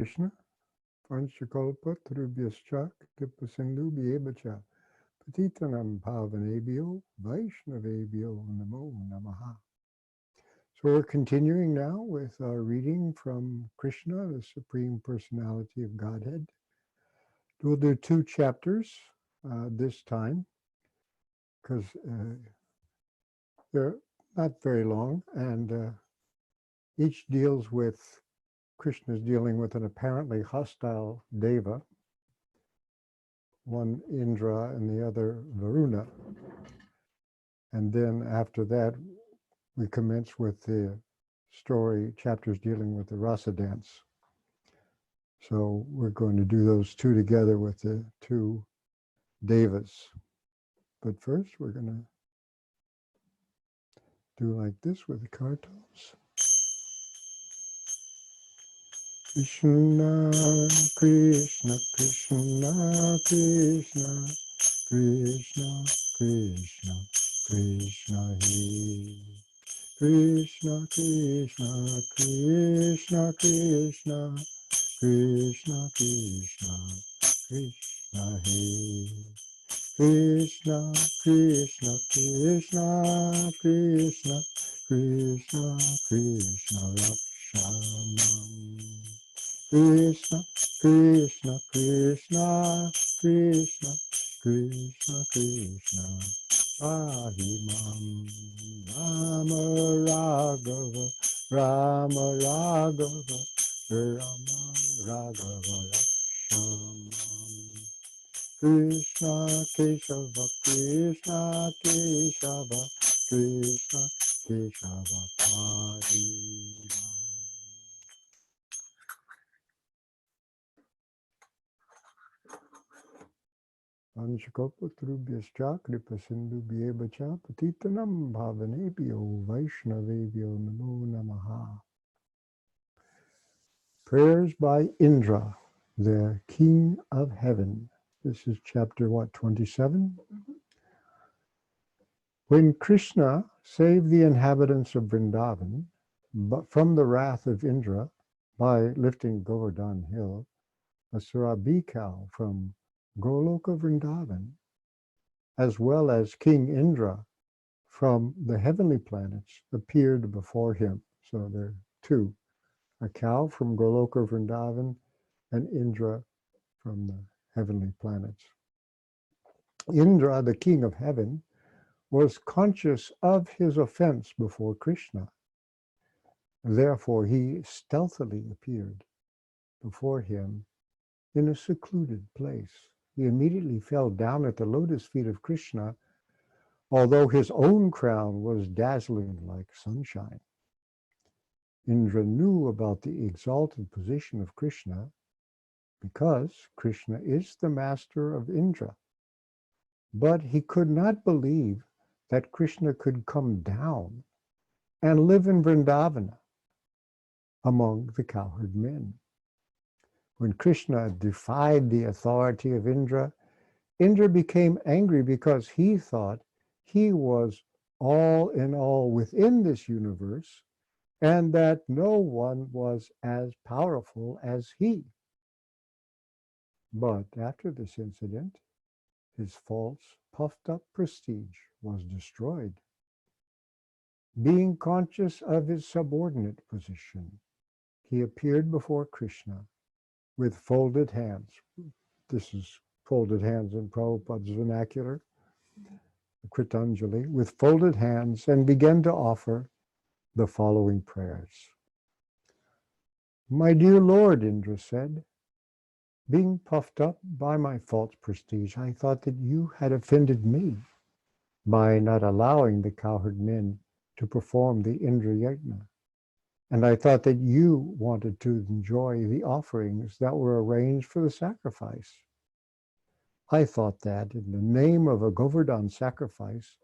Krishna, Vanchakalpa Tarubhyascha Kripasindu Bhyevacha Patitanam Pavanebhyo Vaishnavebhyo Namo Namaha. So we're continuing now with our reading from Krishna, the Supreme Personality of Godhead. We'll do 2 chapters this time because they're not very long, and each deals with Krishna's dealing with an apparently hostile deva, one Indra and the other Varuṇa. And then after that, we commence with the story chapters dealing with the rasa dance. So we're going to do those 2 together with the 2 devas. But first, we're going to do like this with the kartals. Krishna, Krishna, Krishna, Krishna, Krishna, Krishna, Krishna, He. Krishna, Krishna, Krishna, Krishna, Krishna, Krishna, Krishna, He. Krishna, Krishna, Krishna, Krishna, Krishna, Krishna, Rakshamam. Krishna, Krishna, Krishna, Krishna, Krishna, Krishna, Ahimam. Rama Raghava, Rama Raghava, Rama Raghava, Rakshamam. Krishna, Keshava, Krishna, Keshava, Krishna, Keshava, Hare. Vanchakalpa Tarubhyascha Kripasindu Bhyevacha Patitanam Bhavanebhyo Vaishnavebhyo Namo Namaha. Prayers by Indra, the King of Heaven. This is chapter 27? When Krishna saved the inhabitants of Vrindavan from the wrath of Indra by lifting Govardhan hill, a Surabi cow from Goloka Vrindavan, as well as King Indra from the heavenly planets, appeared before him. So there are 2, a cow from Goloka Vrindavan and Indra from the heavenly planets. Indra, the king of heaven, was conscious of his offense before Krishna. Therefore, he stealthily appeared before him in a secluded place. He immediately fell down at the lotus feet of Krishna, although his own crown was dazzling like sunshine. Indra knew about the exalted position of Krishna because Krishna is the master of Indra. But he could not believe that Krishna could come down and live in Vrindavana among the cowherd men. When Krishna defied the authority of Indra, Indra became angry because he thought he was all in all within this universe and that no one was as powerful as he. But after this incident, his false, puffed-up prestige was destroyed. Being conscious of his subordinate position, he appeared before Krishna with folded hands. This is folded hands in Prabhupada's vernacular, Kritanjali, with folded hands, and began to offer the following prayers. My dear Lord, Indra said, being puffed up by my false prestige, I thought that you had offended me by not allowing the cowherd men to perform the Indra Yajna. And I thought that you wanted to enjoy the offerings that were arranged for the sacrifice. I thought that in the name of a Govardhan sacrifice,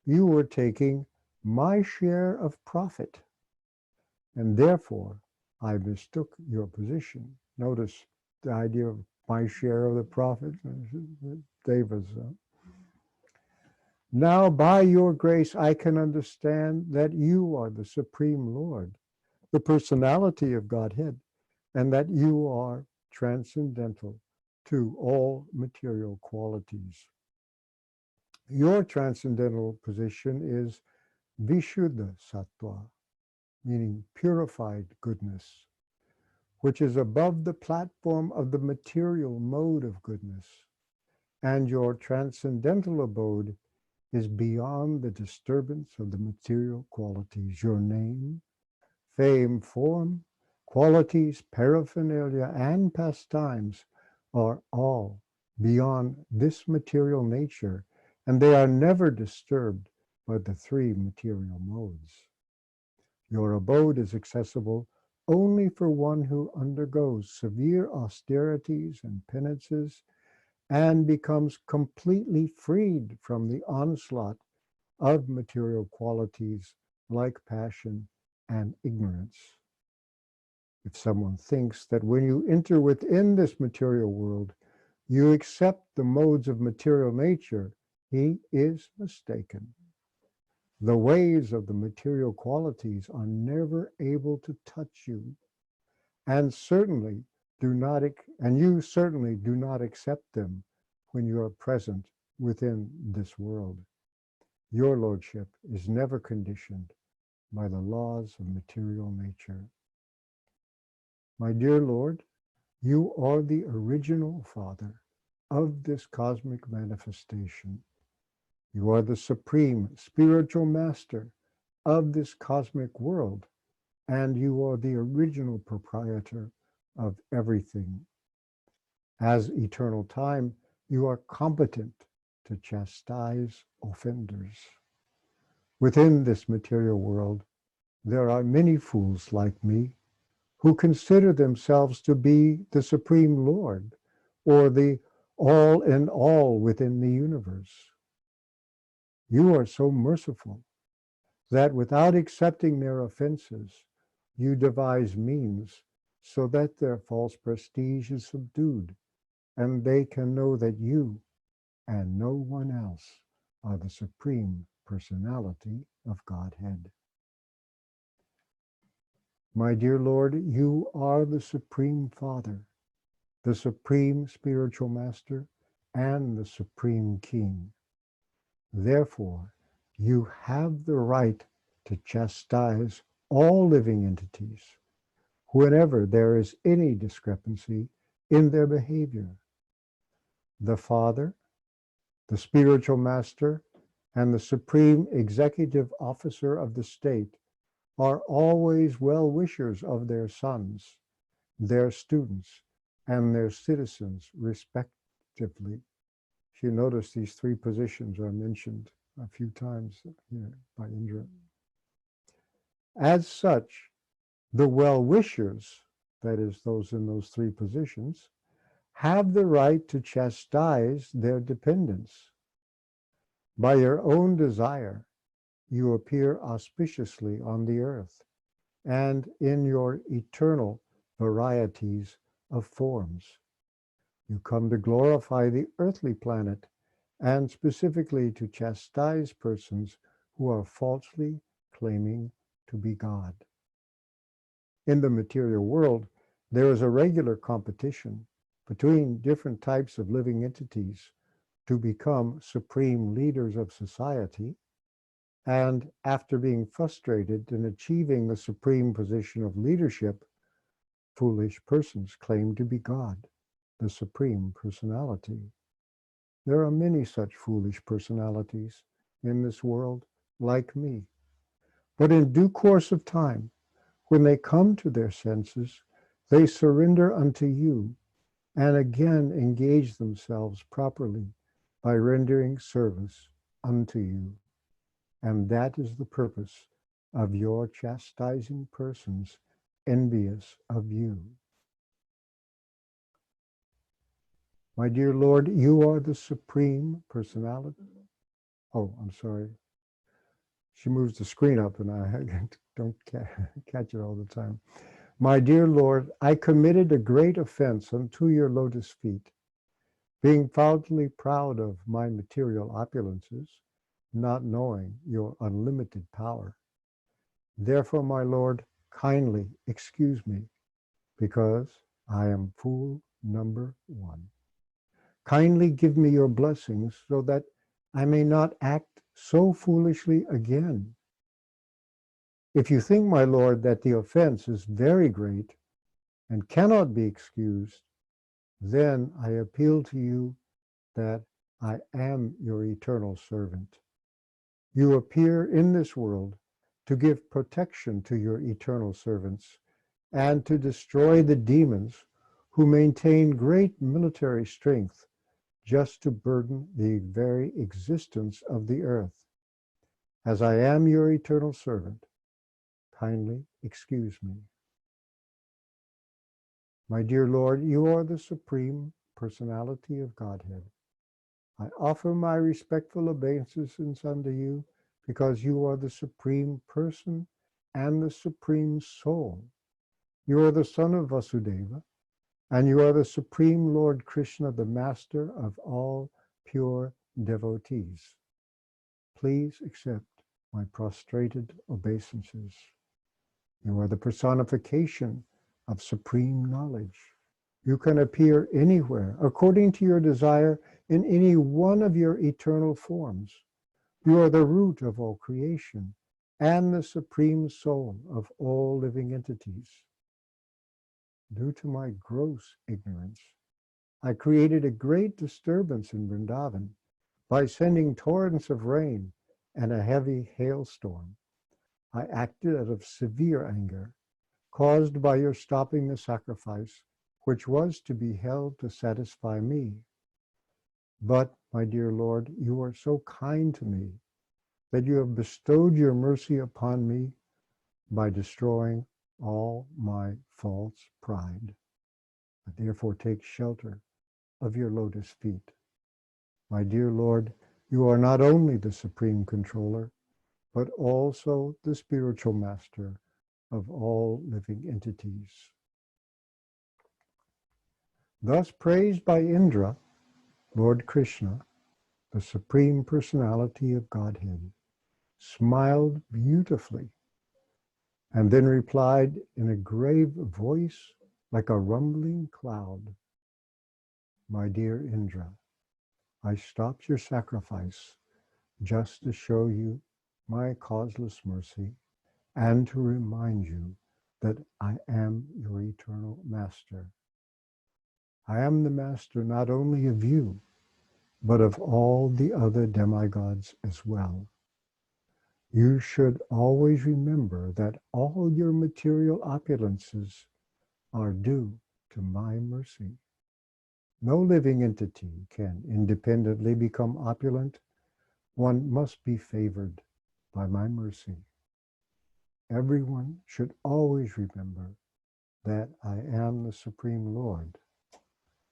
you were taking my share of profit. And therefore, I mistook your position. Notice the idea of my share of the profit, Devas. Now, by your grace, I can understand that you are the Supreme Lord, the personality of Godhead, and that you are transcendental to all material qualities. Your transcendental position is Vishuddha Sattva, meaning purified goodness, which is above the platform of the material mode of goodness, and your transcendental abode is beyond the disturbance of the material qualities. Your name, fame, form, qualities, paraphernalia, and pastimes are all beyond this material nature, and they are never disturbed by the three material modes. Your abode is accessible only for one who undergoes severe austerities and penances and becomes completely freed from the onslaught of material qualities like passion and ignorance. If someone thinks that when you enter within this material world, you accept the modes of material nature, he is mistaken. The ways of the material qualities are never able to touch you, and you certainly do not accept them when you are present within this world. Your lordship is never conditioned by the laws of material nature. My dear Lord, you are the original Father of this cosmic manifestation. You are the supreme spiritual master of this cosmic world, and you are the original proprietor of everything. As eternal time, you are competent to chastise offenders. Within this material world, there are many fools like me who consider themselves to be the Supreme Lord or the all in all within the universe. You are so merciful that without accepting their offenses, you devise means so that their false prestige is subdued and they can know that you and no one else are the Supreme Personality of Godhead. My dear Lord, you are the Supreme Father, the Supreme Spiritual Master, and the Supreme King. Therefore, you have the right to chastise all living entities whenever there is any discrepancy in their behavior. The Father, the Spiritual Master, and the Supreme Executive Officer of the state are always well-wishers of their sons, their students, and their citizens, respectively. If you notice, these three positions are mentioned a few times here by Indra. As such, the well-wishers, that is, those in those three positions, have the right to chastise their dependents. By your own desire, you appear auspiciously on the earth and in your eternal varieties of forms. You come to glorify the earthly planet and specifically to chastise persons who are falsely claiming to be God. In the material world, there is a regular competition between different types of living entities to become supreme leaders of society, and after being frustrated in achieving the supreme position of leadership, foolish persons claim to be God, the Supreme Personality. There are many such foolish personalities in this world, like me. But in due course of time, when they come to their senses, they surrender unto you and again engage themselves properly by rendering service unto you. And that is the purpose of your chastising persons envious of you. My dear Lord, you are the Supreme Personality. Oh, I'm sorry. She moves the screen up and I don't catch it all the time. My dear Lord, I committed a great offense unto your lotus feet, being foully proud of my material opulences, not knowing your unlimited power. Therefore, my Lord, kindly excuse me, because I am fool number one. Kindly give me your blessings so that I may not act so foolishly again. If you think, my Lord, that the offense is very great and cannot be excused, then I appeal to you that I am your eternal servant. You appear in this world to give protection to your eternal servants and to destroy the demons who maintain great military strength just to burden the very existence of the earth. As I am your eternal servant, kindly excuse me. My dear Lord, you are the Supreme Personality of Godhead. I offer my respectful obeisances unto you because you are the Supreme Person and the Supreme Soul. You are the Son of Vasudeva, and you are the Supreme Lord Krishna, the Master of all pure devotees. Please accept my prostrated obeisances. You are the personification of supreme knowledge. You can appear anywhere, according to your desire, in any one of your eternal forms. You are the root of all creation and the supreme soul of all living entities. Due to my gross ignorance, I created a great disturbance in Vrindavan by sending torrents of rain and a heavy hailstorm. I acted out of severe anger, caused by your stopping the sacrifice, which was to be held to satisfy me. But, my dear Lord, you are so kind to me that you have bestowed your mercy upon me by destroying all my false pride. I therefore take shelter of your lotus feet. My dear Lord, you are not only the Supreme Controller, but also the spiritual master of all living entities. Thus praised by Indra, Lord Krishna, the Supreme Personality of Godhead, smiled beautifully and then replied in a grave voice like a rumbling cloud, My dear Indra, I stopped your sacrifice just to show you my causeless mercy and to remind you that I am your eternal master. I am the master not only of you, but of all the other demigods as well. You should always remember that all your material opulences are due to my mercy. No living entity can independently become opulent. One must be favored by my mercy. Everyone should always remember that I am the Supreme Lord.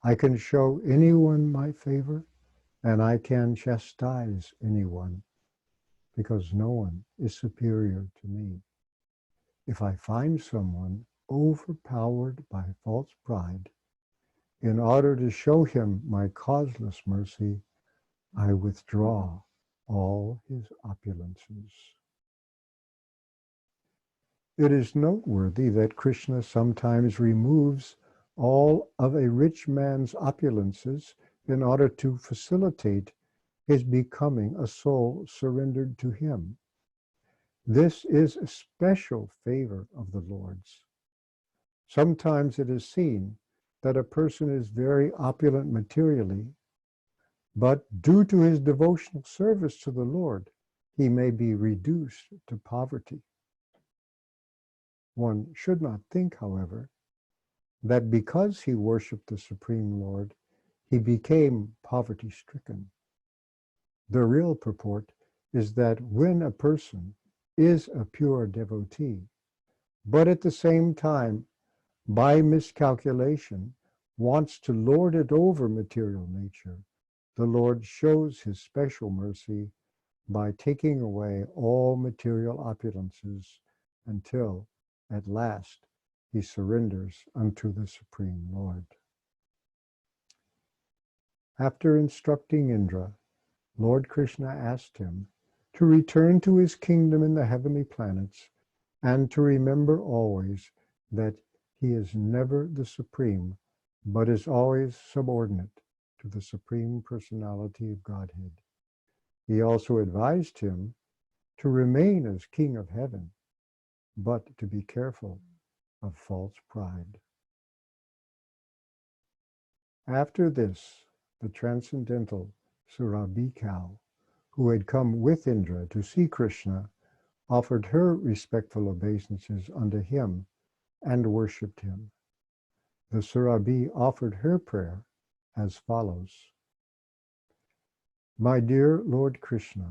I can show anyone my favor, and I can chastise anyone, because no one is superior to me. If I find someone overpowered by false pride, in order to show him my causeless mercy, I withdraw all his opulences. It is noteworthy that Krishna sometimes removes all of a rich man's opulences in order to facilitate his becoming a soul surrendered to him. This is a special favor of the Lord's. Sometimes it is seen that a person is very opulent materially, but due to his devotional service to the Lord, he may be reduced to poverty. One should not think, however, that because he worshiped the Supreme Lord, he became poverty-stricken. The real purport is that when a person is a pure devotee, but at the same time, by miscalculation, wants to lord it over material nature, the Lord shows his special mercy by taking away all material opulences until, at last, he surrenders unto the Supreme Lord. After instructing Indra, Lord Krishna asked him to return to his kingdom in the heavenly planets and to remember always that He is never the supreme, but is always subordinate to the Supreme Personality of Godhead. He also advised him to remain as King of Heaven, but to be careful of false pride. After this, the transcendental Surabhi cow, who had come with Indra to see Krishna, offered her respectful obeisances unto him and worshipped him. The Surabhi offered her prayer as follows. My dear Lord Krishna,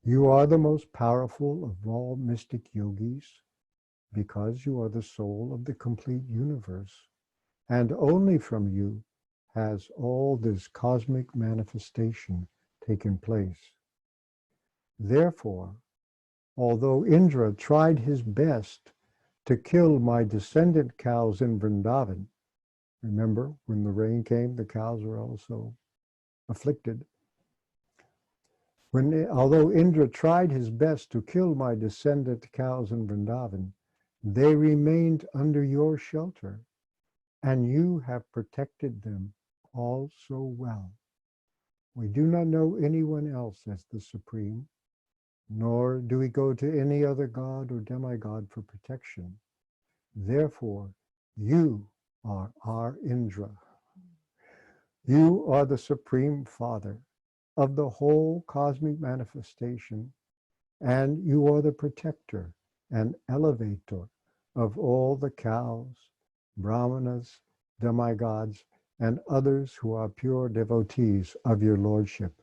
you are the most powerful of all mystic yogis because you are the soul of the complete universe, and only from you has all this cosmic manifestation taken place. Therefore, although Indra tried his best to kill my descendant cows in Vrindavan, remember when the rain came, the cows were also afflicted. Although Indra tried his best to kill my descendant cows in Vrindavan, they remained under your shelter, and you have protected them all so well. We do not know anyone else as the Supreme, nor do we go to any other god or demigod for protection. Therefore, you are our Indra. You are the Supreme Father of the whole cosmic manifestation, and you are the protector and elevator of all the cows, brahmanas, demigods, and others who are pure devotees of your lordship.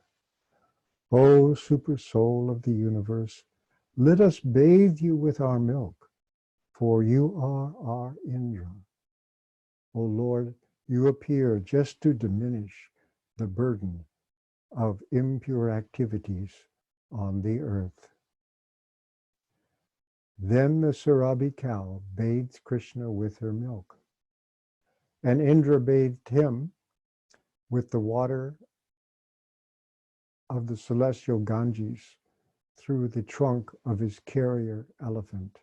O super soul of the universe, let us bathe you with our milk, for you are our Indra. O Lord, you appear just to diminish the burden of impure activities on the earth. Then the Surabhi cow bathed Krishna with her milk, and Indra bathed him with the water of the celestial Ganges through the trunk of his carrier elephant.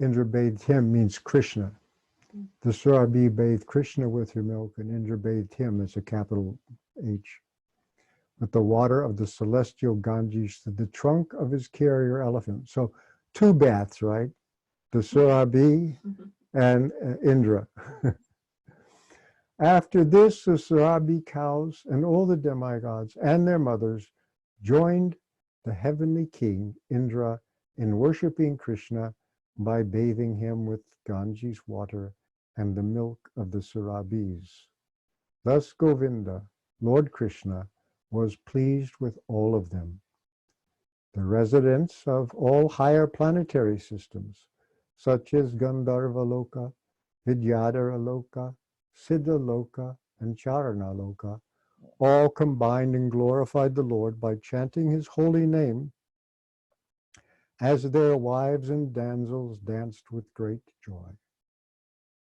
Indra bathed him means Krishna. The Surabhi bathed Krishna with her milk, and Indra bathed him, as a capital H, with the water of the celestial Ganges through the trunk of his carrier elephant. So 2 baths, right? The Surabhi and Indra. After this, the Surabhi cows and all the demigods and their mothers joined the heavenly king, Indra, in worshiping Krishna by bathing him with Ganges water and the milk of the Surabhis. Thus Govinda, Lord Krishna, was pleased with all of them. The residents of all higher planetary systems, such as Gandharva Loka, Vidyadhara Loka, Siddha Loka, and Charana Loka, all combined and glorified the Lord by chanting his holy name, as their wives and damsels danced with great joy.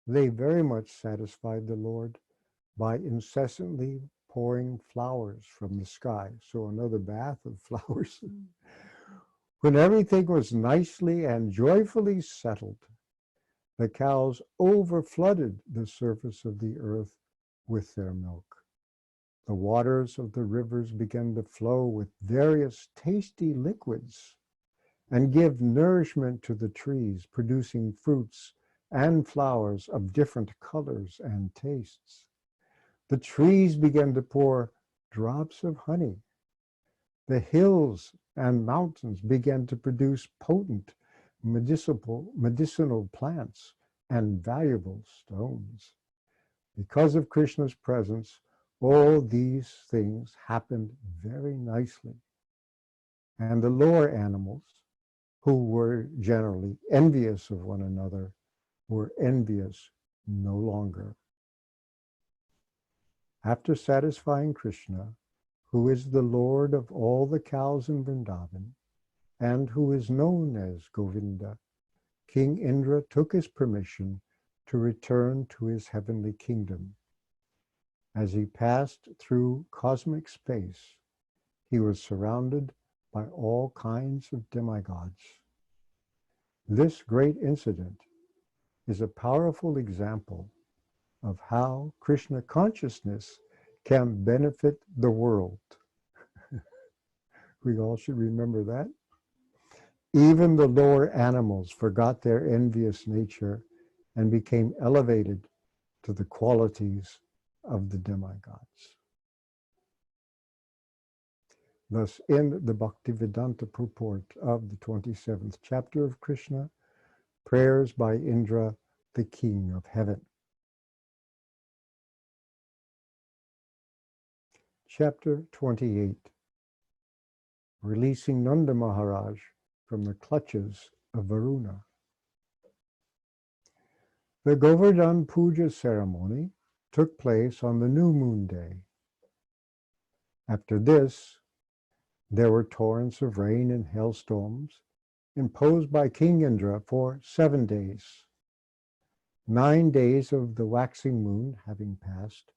They very much satisfied the Lord by incessantly pouring flowers from the sky. So another bath of flowers. When everything was nicely and joyfully settled, the cows overflooded the surface of the earth with their milk. The waters of the rivers began to flow with various tasty liquids and give nourishment to the trees, producing fruits and flowers of different colors and tastes. The trees began to pour drops of honey. The hills and mountains began to produce potent medicinal plants and valuable stones. Because of Krishna's presence, all these things happened very nicely. And the lower animals, who were generally envious of one another, were envious no longer. After satisfying Krishna, who is the Lord of all the cows in Vrindavan, and who is known as Govinda, King Indra took his permission to return to his heavenly kingdom. As he passed through cosmic space, he was surrounded by all kinds of demigods. This great incident is a powerful example of how Krishna consciousness can benefit the world. We all should remember that. Even the lower animals forgot their envious nature and became elevated to the qualities of the demigods. Thus, in the Bhaktivedanta purport of the 27th chapter of Krishna, prayers by Indra, the king of heaven. Chapter 28, releasing Nanda Mahārāja from the clutches of Varuṇa. The Govardhan Puja ceremony took place on the new moon day. After this, there were torrents of rain and hailstorms imposed by King Indra for 7 days. 9 days of the waxing moon having passed,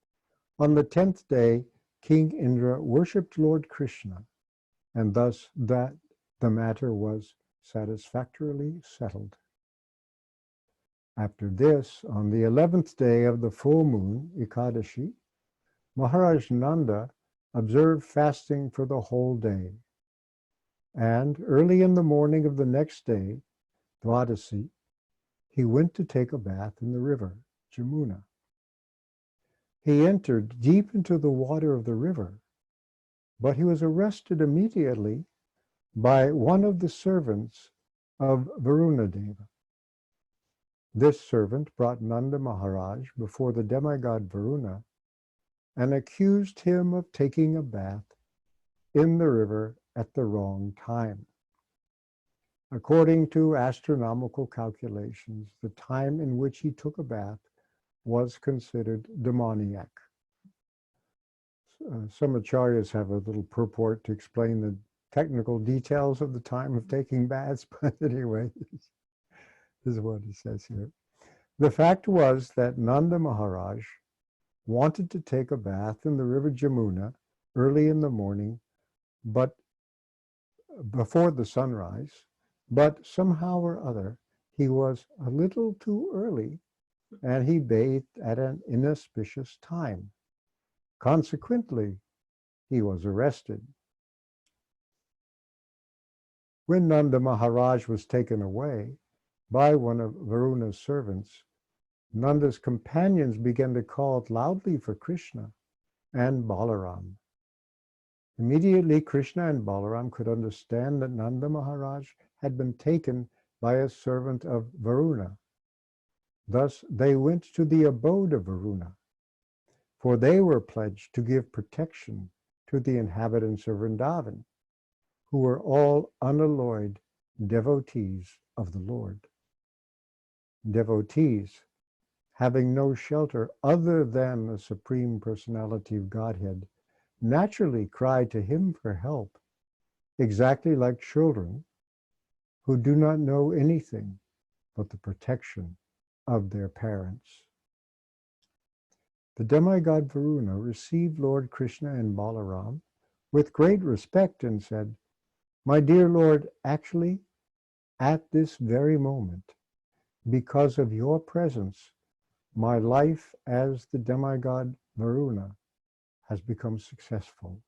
on the 10th day, King Indra worshipped Lord Krishna, and thus that the matter was satisfactorily settled. After this, on the 11th day of the full moon, Ekadashi, Mahārāja Nanda observed fasting for the whole day. And early in the morning of the next day, Dwadasi, he went to take a bath in the river, Jamuna. He entered deep into the water of the river, but he was arrested immediately by one of the servants of Varuṇa Deva. This servant brought Nanda Mahārāja before the demigod Varuṇa and accused him of taking a bath in the river at the wrong time. According to astronomical calculations, the time in which he took a bath was considered demoniac. Some acharyas have a little purport to explain the technical details of the time of taking baths, but anyway, this is what he says here. The fact was that Nanda Mahārāja wanted to take a bath in the river Jamuna early in the morning, but before the sunrise, but somehow or other he was a little too early and he bathed at an inauspicious time. Consequently, he was arrested. When Nanda Mahārāja was taken away by one of Varuṇa's servants, Nanda's companions began to call loudly for Krishna and Balaram. Immediately, Krishna and Balaram could understand that Nanda Mahārāja had been taken by a servant of Varuṇa. Thus, they went to the abode of Varuṇa, for they were pledged to give protection to the inhabitants of Vrindavan, who were all unalloyed devotees of the Lord. Devotees, having no shelter other than the Supreme Personality of Godhead, naturally cry to him for help, exactly like children who do not know anything but the protection of their parents. The demigod Varuṇa received Lord Krishna and Balaram with great respect and said, "My dear Lord, actually, at this very moment, because of your presence, my life as the demigod Varuṇa has become successful.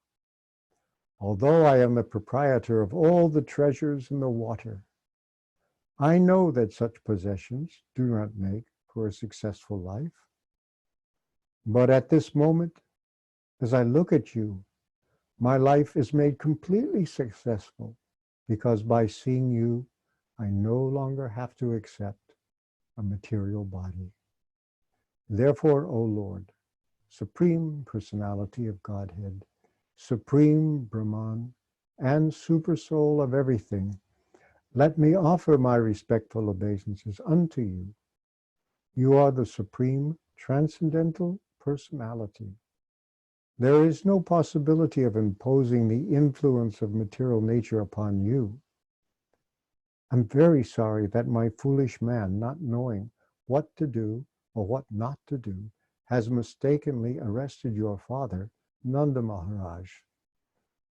Although I am the proprietor of all the treasures in the water, I know that such possessions do not make for a successful life. But at this moment, as I look at you, my life is made completely successful because by seeing you, I no longer have to accept a material body. Therefore, O Lord, Supreme Personality of Godhead, Supreme Brahman, and Supersoul of everything, let me offer my respectful obeisances unto you. You are the Supreme Transcendental Personality. There is no possibility of imposing the influence of material nature upon you. I'm very sorry that my foolish man, not knowing what to do or what not to do, has mistakenly arrested your father, Nanda Mahārāja.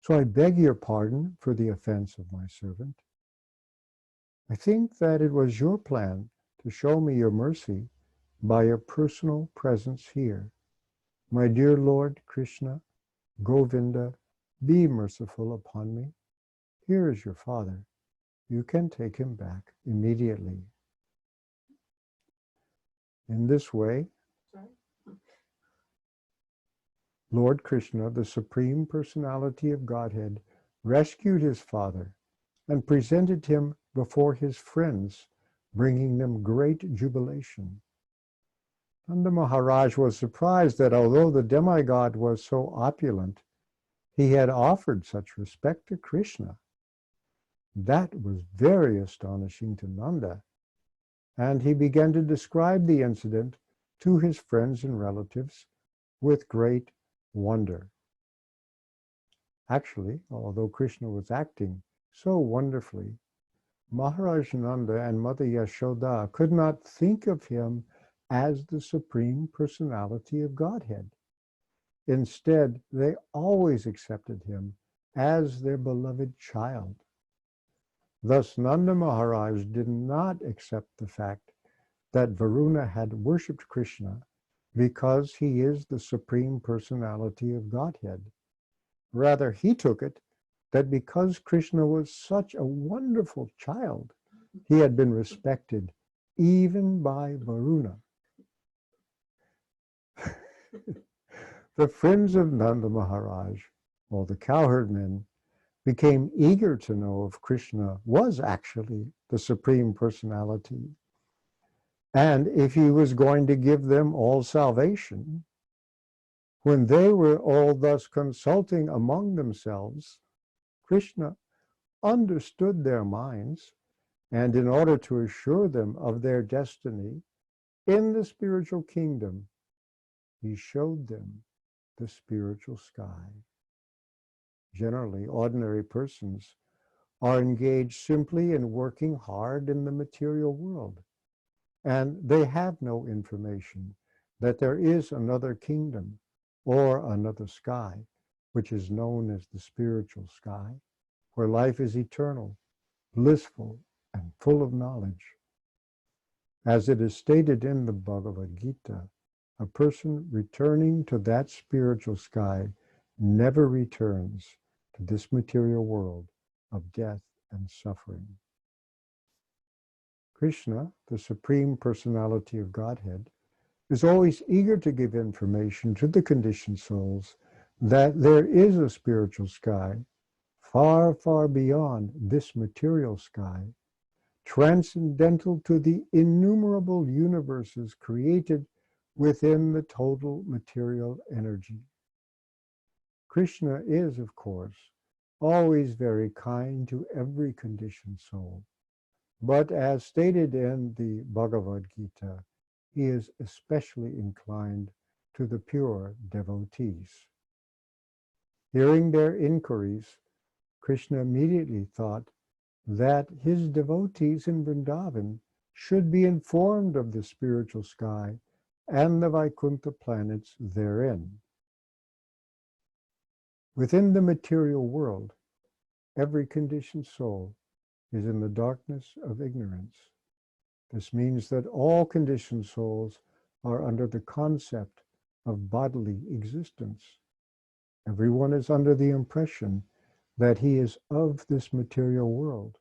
So I beg your pardon for the offense of my servant. I think that it was your plan to show me your mercy by your personal presence here. My dear Lord Krishna, Govinda, be merciful upon me. Here is your father. You can take him back immediately. In this way, Lord Krishna, the Supreme Personality of Godhead, rescued his father and presented him before his friends, bringing them great jubilation. Nanda Mahārāja was surprised that although the demigod was so opulent, he had offered such respect to Krishna. That was very astonishing to Nanda, and he began to describe the incident to his friends and relatives with great wonder. Actually, although Krishna was acting so wonderfully, Mahārāja Nanda and Mother Yashoda could not think of him as the Supreme Personality of Godhead. Instead, they always accepted him as their beloved child. Thus, Nanda Mahārāja did not accept the fact that Varuṇa had worshipped Krishna because he is the Supreme Personality of Godhead. Rather, he took it that because Krishna was such a wonderful child, he had been respected even by Varuṇa. The friends of Nanda Mahārāja, or the cowherd men, became eager to know if Krishna was actually the Supreme Personality, and if he was going to give them all salvation. When they were all thus consulting among themselves, Krishna understood their minds, and in order to assure them of their destiny in the spiritual kingdom, he showed them the spiritual sky. Generally, ordinary persons are engaged simply in working hard in the material world, and they have no information that there is another kingdom or another sky, which is known as the spiritual sky, where life is eternal, blissful, and full of knowledge. As it is stated in the Bhagavad Gita, a person returning to that spiritual sky never returns to this material world of death and suffering. Krishna, the Supreme Personality of Godhead, is always eager to give information to the conditioned souls that there is a spiritual sky far, far beyond this material sky, transcendental to the innumerable universes created within the total material energy. Krishna is, of course, always very kind to every conditioned soul, but as stated in the Bhagavad Gita, he is especially inclined to the pure devotees. Hearing their inquiries, Krishna immediately thought that his devotees in Vrindavan should be informed of the spiritual sky and the Vaikuntha planets therein. Within the material world, every conditioned soul is in the darkness of ignorance. This means that all conditioned souls are under the concept of bodily existence. Everyone is under the impression that he is of this material world.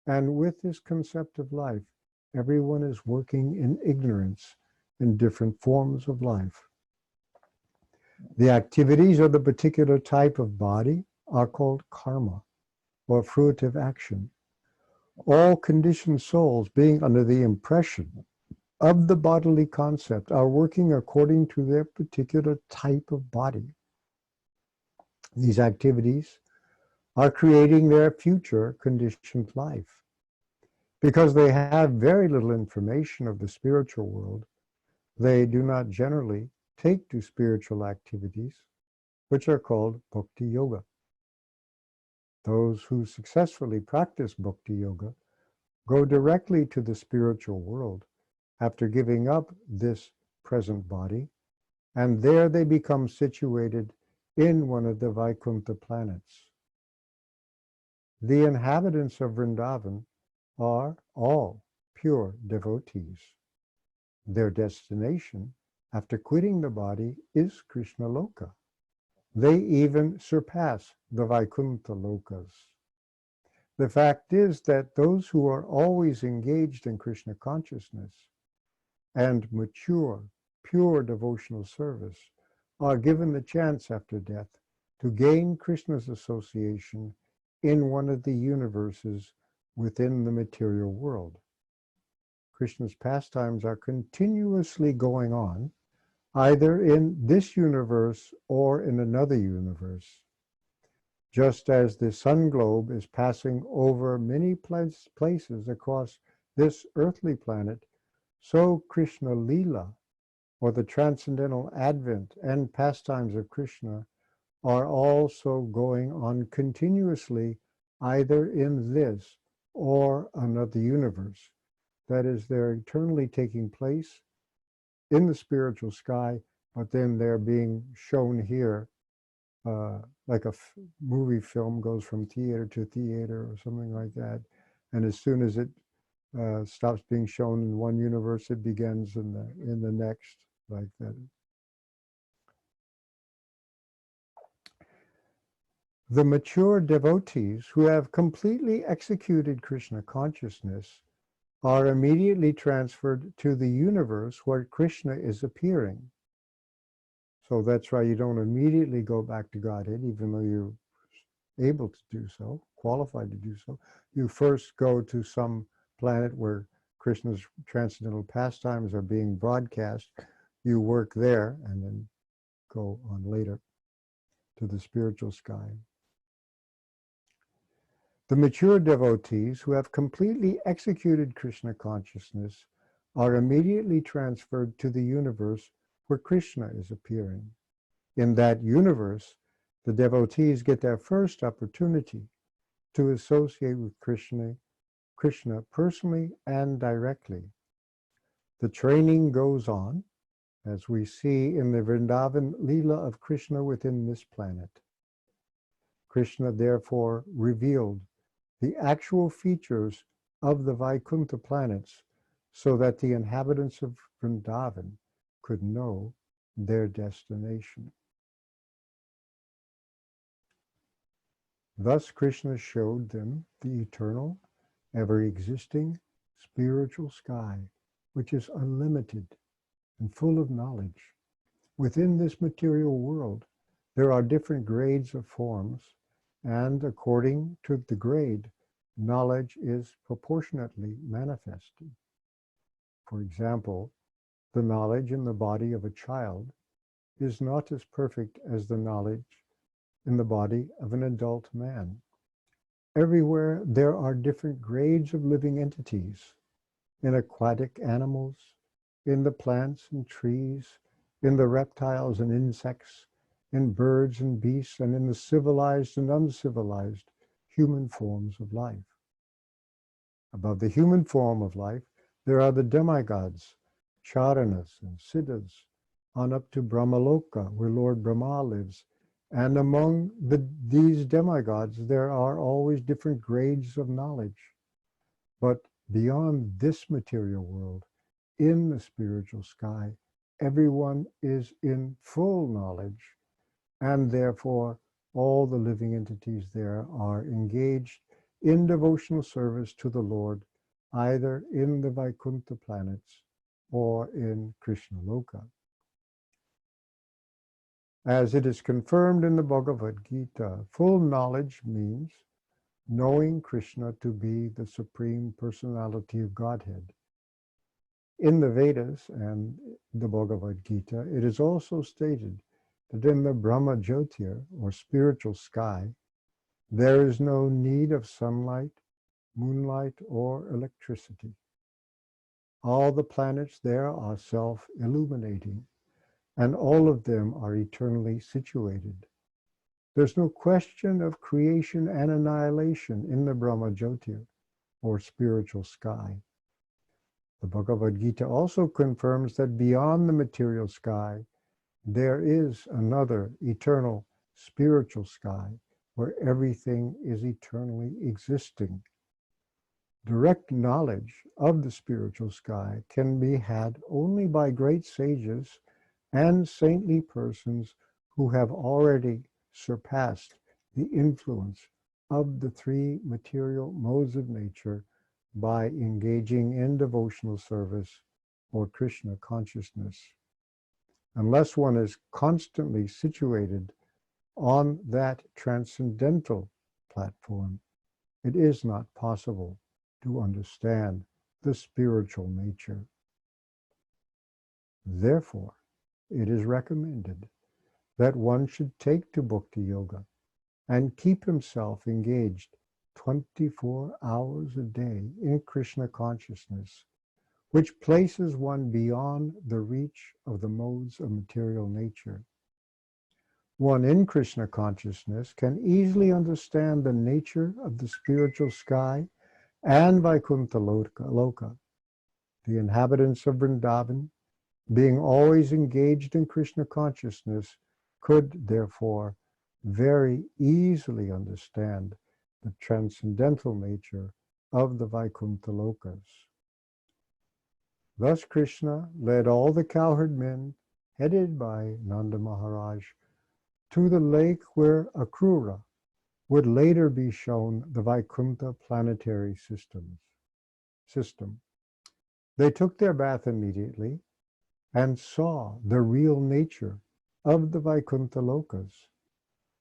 And with this concept of life, everyone is working in ignorance in different forms of life. The activities of the particular type of body are called karma, or fruitive action. All conditioned souls, being under the impression of the bodily concept, are working according to their particular type of body. These activities are creating their future conditioned life. Because they have very little information of the spiritual world, they do not generally take to spiritual activities, which are called bhakti yoga. Those who successfully practice bhakti yoga go directly to the spiritual world after giving up this present body, and there they become situated in one of the Vaikuntha planets. The inhabitants of Vrindavan are all pure devotees. Their destination after quitting the body is Krishna Loka. They even surpass the Vaikuntha Lokas. The fact is that those who are always engaged in Krishna consciousness and mature, pure devotional service are given the chance after death to gain Krishna's association in one of the universes within the material world. Krishna's pastimes are continuously going on, either in this universe or in another universe. Just as the sun globe is passing over many places across this earthly planet, so Krishna Leela, or the transcendental advent and pastimes of Krishna, are also going on continuously, either in this or another universe. That is, they're eternally taking place in the spiritual sky, but then they're being shown here like a movie film goes from theater to theater or something like that. And as soon as it stops being shown in one universe, it begins in the next, like that. The mature devotees who have completely executed Krishna consciousness are immediately transferred to the universe where Krishna is appearing. So that's why you don't immediately go back to Godhead, even though you're able to do so, qualified to do so. You first go to some planet where Krishna's transcendental pastimes are being broadcast. You work there and then go on later to the spiritual sky. The mature devotees who have completely executed Krishna consciousness are immediately transferred to the universe where Krishna is appearing. In that universe, the devotees get their first opportunity to associate with Krishna personally and directly. The training goes on, as we see in the Vrindavan Leela of Krishna within this planet. Krishna therefore revealed the actual features of the Vaikuntha planets so that the inhabitants of Vrindavan could know their destination. Thus Krishna showed them the eternal, ever-existing spiritual sky, which is unlimited and full of knowledge. Within this material world, there are different grades of forms, and according to the grade, knowledge is proportionately manifested. For example, the knowledge in the body of a child is not as perfect as the knowledge in the body of an adult man. Everywhere there are different grades of living entities, in aquatic animals, in the plants and trees, in the reptiles and insects, in birds and beasts, and in the civilized and uncivilized human forms of life. Above the human form of life, there are the demigods, Charanas and Siddhas, on up to Brahmaloka, where Lord Brahma lives. And among these demigods, there are always different grades of knowledge. But beyond this material world, in the spiritual sky, everyone is in full knowledge, and therefore all the living entities there are engaged in devotional service to the Lord, either in the Vaikuntha planets or in Krishna Loka. As it is confirmed in the Bhagavad Gita, full knowledge means knowing Krishna to be the Supreme Personality of Godhead. In the Vedas and the Bhagavad Gita, it is also stated that in the Brahma Jyotir, or spiritual sky, there is no need of sunlight, moonlight, or electricity. All the planets there are self-illuminating, and all of them are eternally situated. There's no question of creation and annihilation in the Brahma Jyotir, or spiritual sky. The Bhagavad Gita also confirms that beyond the material sky, there is another eternal spiritual sky where everything is eternally existing. Direct knowledge of the spiritual sky can be had only by great sages and saintly persons who have already surpassed the influence of the three material modes of nature by engaging in devotional service or Krishna consciousness. Unless one is constantly situated on that transcendental platform, it is not possible to understand the spiritual nature. Therefore, it is recommended that one should take to Bhakti Yoga and keep himself engaged 24 hours a day in Krishna consciousness, which places one beyond the reach of the modes of material nature. One in Krishna consciousness can easily understand the nature of the spiritual sky and Vaikuntha Loka. The inhabitants of Vrindavan, being always engaged in Krishna consciousness, could therefore very easily understand the transcendental nature of the Vaikuntha Lokas. Thus Krishna led all the cowherd men, headed by Nanda Mahārāja, to the lake where Akrura would later be shown the Vaikuntha planetary system. They took their bath immediately and saw the real nature of the Vaikuntha Lokas.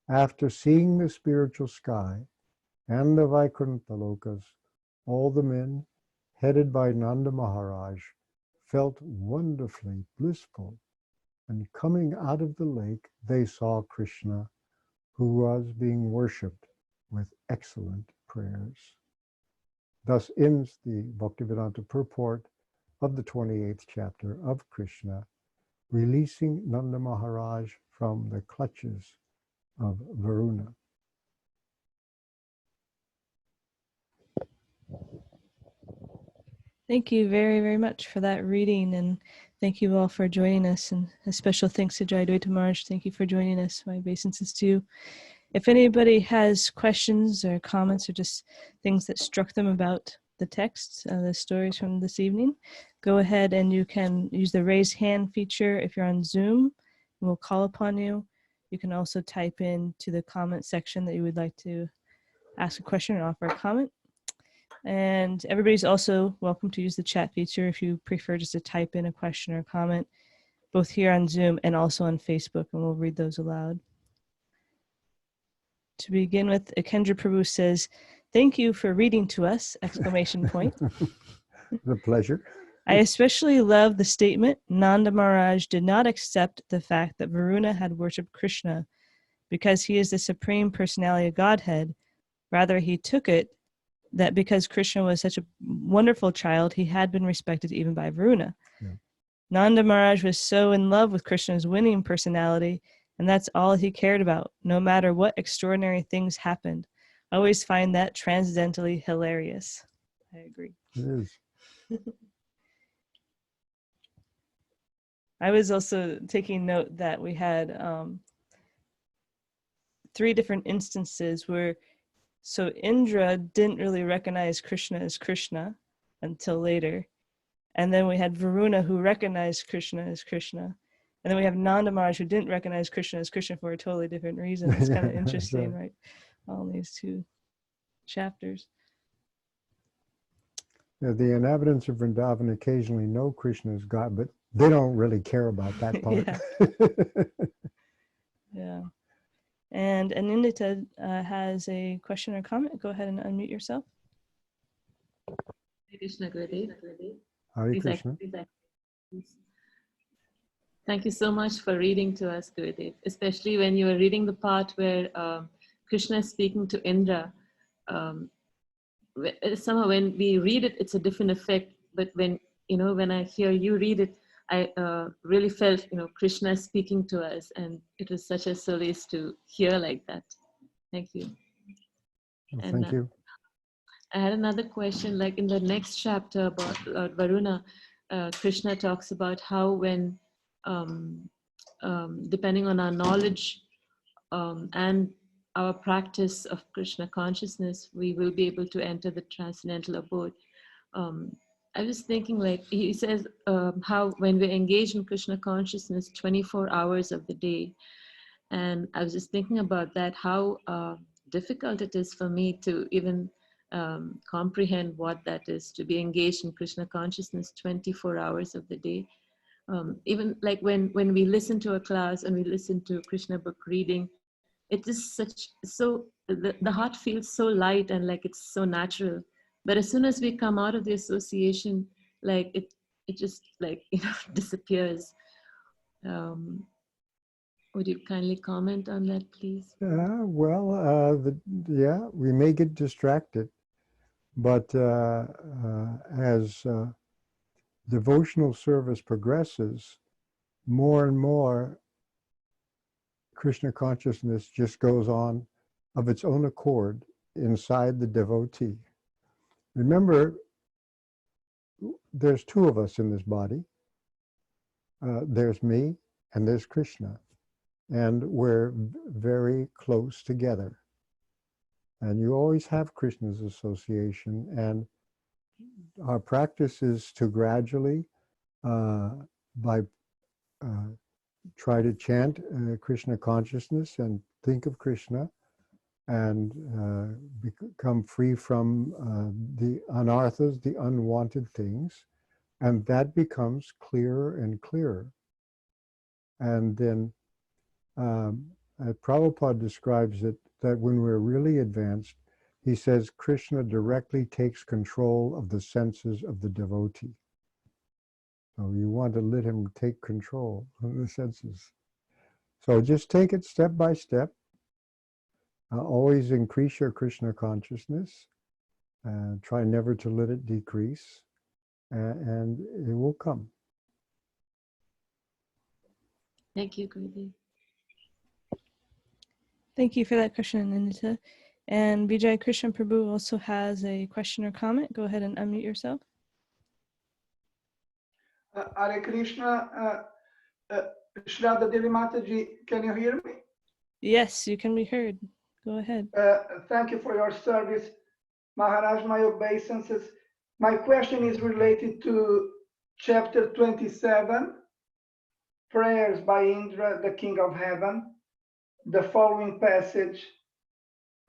After seeing the spiritual sky and the Vaikuntha Lokas, all the men, headed by Nanda Mahārāja, felt wonderfully blissful, and coming out of the lake, they saw Krishna, who was being worshipped with excellent prayers. Thus ends the Bhaktivedanta purport of the 28th chapter of Krishna, releasing Nanda Mahārāja from the clutches of Varuṇa. Thank you very, very much for that reading, and thank you all for joining us. And a special thanks to Jayadvaita Maharaj. Thank you for joining us. My obeisances to you. If anybody has questions or comments or just things that struck them about the text, the stories from this evening, go ahead and you can use the raise hand feature if you're on Zoom, and we'll call upon you. You can also type into the comment section that you would like to ask a question or offer a comment. And everybody's also welcome to use the chat feature if you prefer just to type in a question or comment, both here on Zoom and also on Facebook, and we'll read those aloud. To begin with, Akendra Prabhu says, "Thank you for reading to us!" Exclamation point. The pleasure. I especially love the statement, Nanda Maharaj did not accept the fact that Varuṇa had worshipped Krishna because he is the Supreme Personality of Godhead. Rather, he took it that because Krishna was such a wonderful child, he had been respected even by Varuṇa. Yeah. Nanda Maharaj was so in love with Krishna's winning personality, and that's all he cared about, no matter what extraordinary things happened. I always find that transcendently hilarious. I agree. It is. I was also taking note that we had 3 different instances where, so Indra didn't really recognize Krishna as Krishna until later. And then we had Varuṇa who recognized Krishna as Krishna. And then we have Nanda Maharaj who didn't recognize Krishna as Krishna for a totally different reason. It's kind of interesting, right? All these 2 chapters. Yeah, the inhabitants of Vrindavan occasionally know Krishna as God, but they don't really care about that part. Yeah. And Anindita has a question or comment. Go ahead and unmute yourself. Hare Krishna, Gurudev. Hare Krishna. Thank you so much for reading to us, Gurudev, especially when you were reading the part where Krishna is speaking to Indra. Somehow when we read it, it's a different effect. But when I hear you read it, I really felt, Krishna speaking to us, and it was such a solace to hear like that. Thank you. Well, thank you. I had another question, like in the next chapter about Varuṇa, Krishna talks about how when, depending on our knowledge and our practice of Krishna consciousness, we will be able to enter the transcendental abode. I was thinking, like he says, how when we engage in Krishna consciousness 24 hours of the day, and I was just thinking about that, how difficult it is for me to even comprehend what that is, to be engaged in Krishna consciousness 24 hours of the day. Even like when we listen to a class and we listen to Krishna book reading, it is the heart feels so light and like it's so natural. But as soon as we come out of the association, like it just like, disappears. Would you kindly comment on that, please? Yeah, we may get distracted, but as devotional service progresses, more and more Krishna consciousness just goes on of its own accord inside the devotee. Remember, there's two of us in this body. There's me and there's Krishna. And we're very close together. And you always have Krishna's association. And our practice is to gradually, try to chant Krishna consciousness and think of Krishna and become free from the anarthas, the unwanted things. And that becomes clearer and clearer. And then Prabhupada describes it that when we're really advanced, he says Krishna directly takes control of the senses of the devotee. So you want to let him take control of the senses. So just take it step by step. Always increase your Krishna consciousness. Try never to let it decrease. And it will come. Thank you, Gurudev. Thank you for that question, Nanda. And Vijay Krishna Prabhu also has a question or comment. Go ahead and unmute yourself. Hare Krishna, Shraddha Devi Mataji, can you hear me? Yes, you can be heard. Go ahead. Thank you for your service, Mahārāja. My obeisances. My question is related to chapter 27, prayers by Indra, the King of Heaven. The following passage,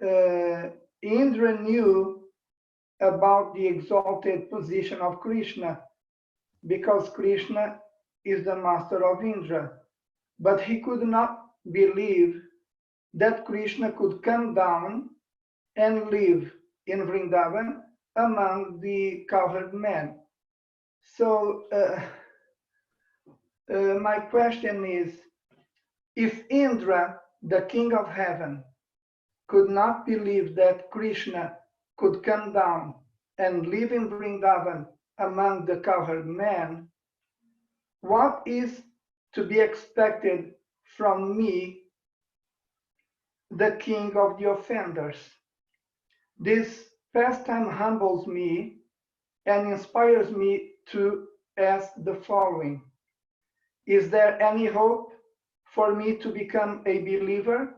Indra knew about the exalted position of Krishna because Krishna is the master of Indra, but he could not believe that Krishna could come down and live in Vrindavan among the cowherd men. So my question is, if Indra, the King of Heaven, could not believe that Krishna could come down and live in Vrindavan among the cowherd men, what is to be expected from me, the king of the offenders? This pastime humbles me and inspires me to ask the following. Is there any hope for me to become a believer?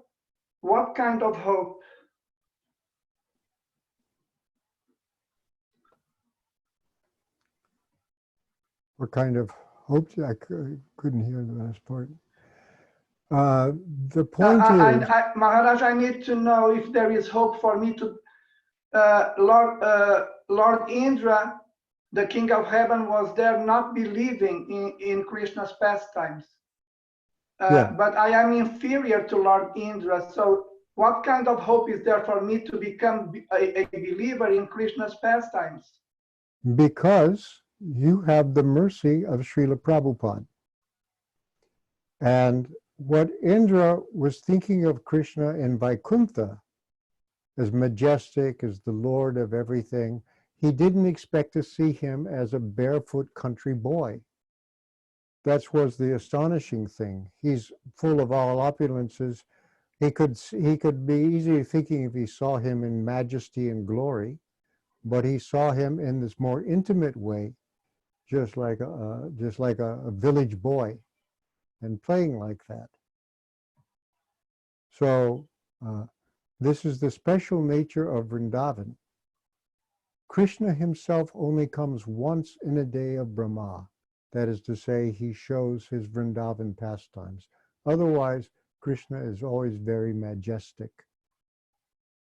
What kind of hope? What kind of hope? I couldn't hear the last part. The point is... Mahārāja, I need to know if there is hope for me to... Lord Indra, the King of Heaven, was there not believing in Krishna's pastimes. But I am inferior to Lord Indra, so what kind of hope is there for me to become a believer in Krishna's pastimes? Because you have the mercy of Srila Prabhupada. And what Indra was thinking of Krishna in Vaikuntha, as majestic, as the Lord of everything, he didn't expect to see him as a barefoot country boy. That was the astonishing thing. He's full of all opulences. He could be easily thinking if he saw him in majesty and glory, but he saw him in this more intimate way, just like a village boy, and playing like that. So this is the special nature of Vrindavan. Krishna himself only comes once in a day of Brahma. That is to say, he shows his Vrindavan pastimes. Otherwise, Krishna is always very majestic.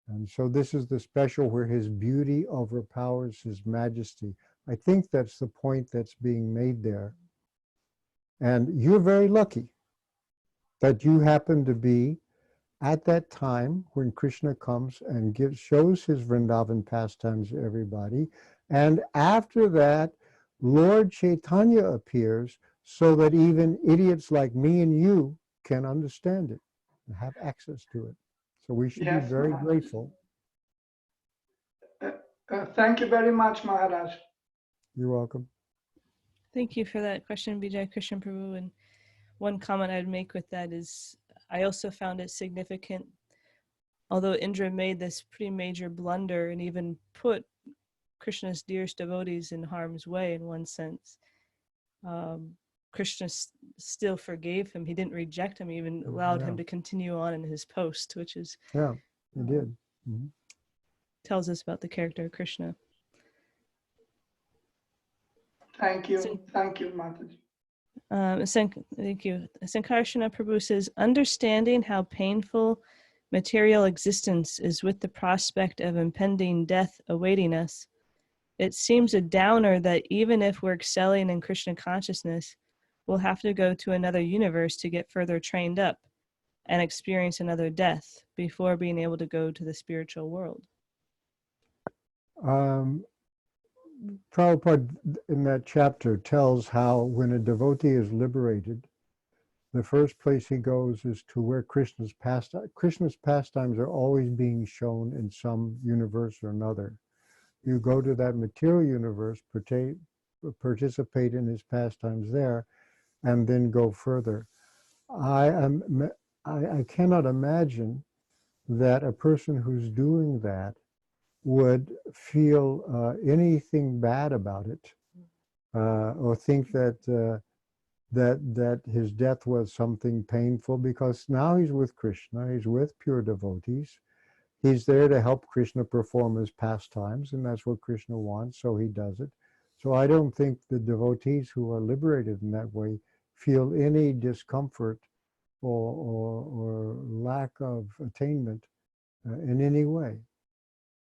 And so this is the special where his beauty overpowers his majesty. I think that's the point that's being made there. And you're very lucky that you happen to be at that time when Krishna comes and shows his Vrindavan pastimes to everybody. And after that, Lord Chaitanya appears so that even idiots like me and you can understand it and have access to it. So we should be very Maharaj. grateful. Thank you very much, Maharaj. You're welcome. Thank you for that question, Vijay Krishna Prabhu. And one comment I'd make with that is I also found it significant, although Indra made this pretty major blunder and even put Krishna's dearest devotees in harm's way in one sense, Krishna still forgave him. He didn't reject him. He even allowed him to continue on in his post, which is he did. Mm-hmm. Tells us about the character of Krishna. Thank you. Thank you, Mataji. Thank you. Sankarshana Prabhu says, understanding how painful material existence is with the prospect of impending death awaiting us, it seems a downer that even if we're excelling in Krishna consciousness, we'll have to go to another universe to get further trained up and experience another death before being able to go to the spiritual world. Prabhupada in that chapter tells how when a devotee is liberated, the first place he goes is to where Krishna's pastimes are always being shown in some universe or another. You go to that material universe, participate in his pastimes there, and then go further. I cannot imagine that a person who's doing that would feel anything bad about it, or think that that his death was something painful, because now he's with Krishna, he's with pure devotees, he's there to help Krishna perform his pastimes, and that's what Krishna wants, so he does it. So I don't think the devotees who are liberated in that way feel any discomfort or lack of attainment in any way.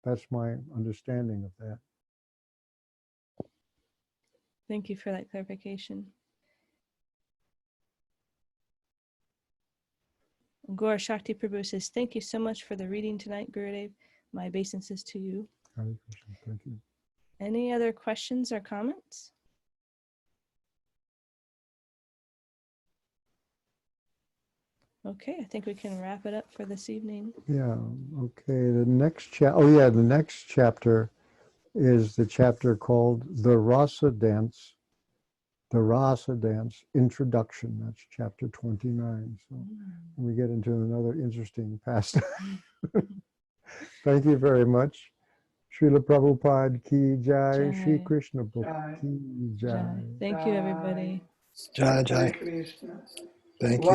That's my understanding of that. Thank you for that clarification. Gaur Shakti Prabhu says, thank you so much for the reading tonight, Gurudev. My obeisances to you. Hare Krishna. Thank you. Any other questions or comments? Okay, I think we can wrap it up for this evening. Yeah, okay. The next the next chapter is the chapter called The Rasa Dance Introduction. That's chapter 29. So we get into another interesting pastime. Thank you very much. Srila Prabhupada ki jai, Shri Krishna Bhakti ki jai. Thank you, everybody. Jai Jai. Krishna. Thank you.